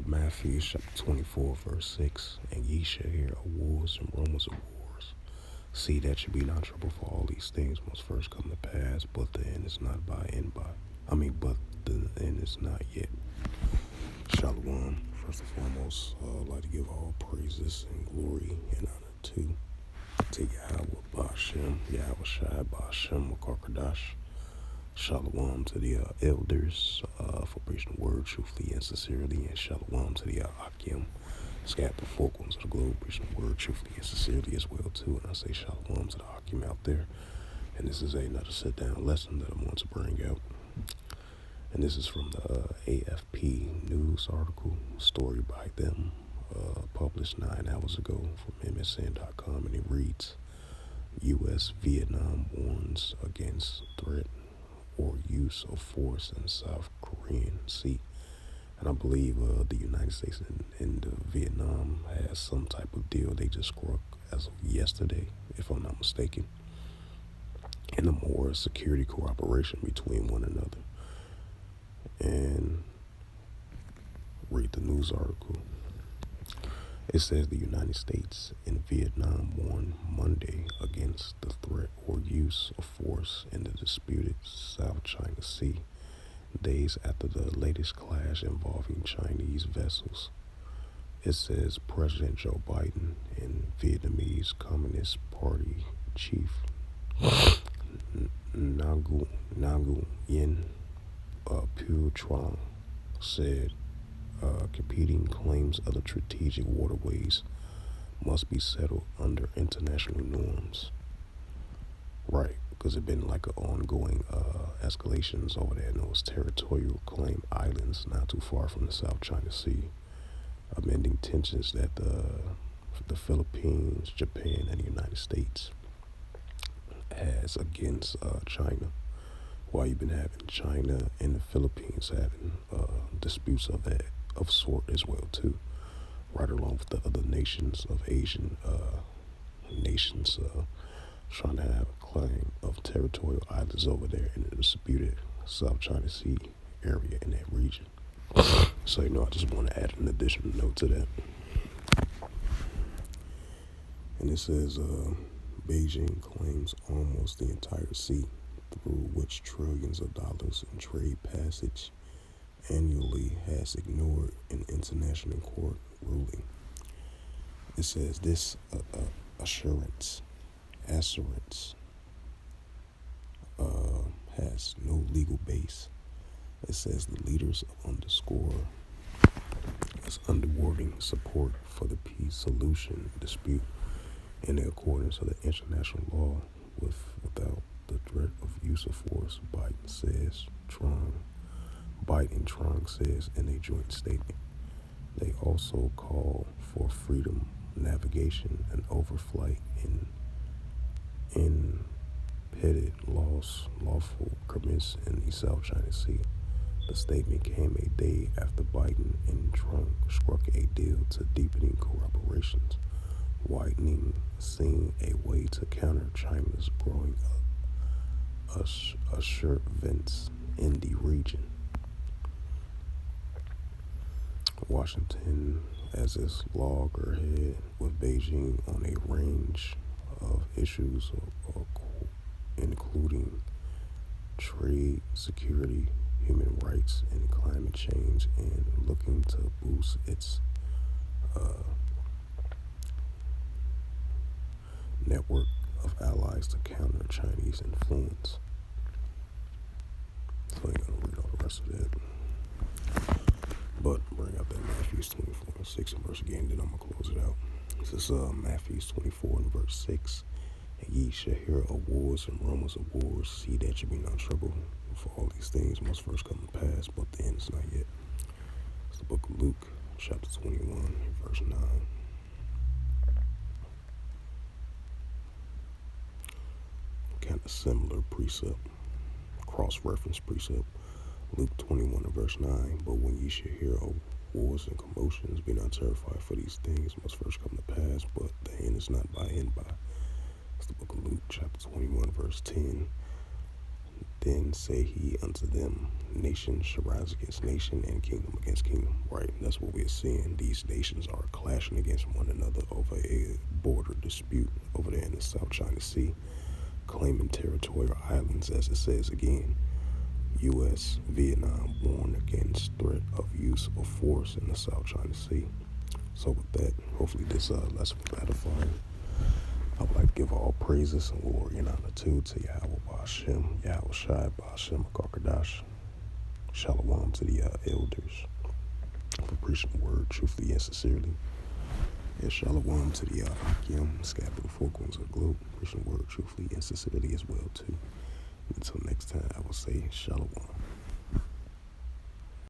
Matthew chapter 24, verse 6. And ye shall hear of wars and rumors of wars. See that you be not troubled, for all these things must first come to pass, but the end is not by and by. But the end is not yet. Shalom. First and foremost, I'd like to give all praises and glory and honor to Yahweh Ba'ashem, Yahweh Shai Ba'ashem Makarkadash. Shalom to the elders for preaching the word truthfully and sincerely, and shalom to the Akim, scattered the folk ones of the globe, preaching the word truthfully and sincerely as well too. And I say shalom to the Akim out there. And this is another sit-down lesson that I want to bring out. And this is from the AFP news article, story by them, published 9 hours ago from MSN.com, and it reads, U.S. Vietnam warns against threat or use of force in South Korean Sea. And I believe the United States and Vietnam has some type of deal they just struck as of yesterday, if I'm not mistaken, in a more security cooperation between one another. And read the news article. It says the United States and Vietnam warned Monday against the threat or use of force in the disputed South China Sea, days after the latest clash involving Chinese vessels. It says President Joe Biden and Vietnamese Communist Party chief Nguyen Phu Trong said competing claims of the strategic waterways must be settled under international norms. Right, because it's been like an ongoing escalations over there in those territorial claim islands not too far from the South China Sea, amending tensions that the Philippines, Japan, and the United States has against China. While you've been having China and the Philippines having disputes of sort as well too, right along with the other nations of Asian nations trying to have a claim of territorial islands over there in the disputed South China Sea area in that region. So I just want to add an additional note to that. And it says Beijing claims almost the entire sea, through which trillions of dollars in trade passage annually has ignored an international court ruling. It says this assurance has no legal base. It says the leaders underscore as underwording support for the peace solution dispute in accordance with the international law without the threat of use of force, Biden and Trong says in a joint statement. They also call for freedom navigation and overflight in impeded lawful permits in the South China Sea. The statement came a day after Biden and Trump struck a deal to deepening cooperations, widening, seeing a way to counter China's growing assertiveness in the region. Washington as its loggerhead with Beijing on a range of issues including trade, security, human rights, and climate change, and looking to boost its network of allies to counter Chinese influence. So I ain't gonna read all the rest of that. But bring out that Matthew 24 and 6 and verse again, then I'm gonna close it out. This is Matthew 24 and verse 6. And ye shall hear of wars and rumors of wars. See that you be not troubled, for all these things must first come to pass, but the end is not yet. It's the book of Luke, chapter 21, verse 9. Kind of similar precept, cross-reference precept. Luke 21 and verse 9. But when ye shall hear of wars and commotions, be not terrified, for these things must first come to pass, but the end is not by and by. It's the book of Luke, chapter 21, verse 10. Then say he unto them, nation shall rise against nation and kingdom against kingdom. Right, that's what we're seeing. These nations are clashing against one another over a border dispute over there in the South China Sea, claiming territorial islands, as it says again. U.S. Vietnam warned against threat of use of force in the South China Sea. So with that, hopefully this lesson was edifying. I would like to give all praises and glory and honor to Yahweh Ba'ashem, Yahweh Shai Ba'ashem Akarkadash. Shalom to the elders for preaching the word truthfully and sincerely. And shalom to the Akim, scabbard of four corners of the globe, preaching the word truthfully and sincerely as well too. Until next time, I will say shalom.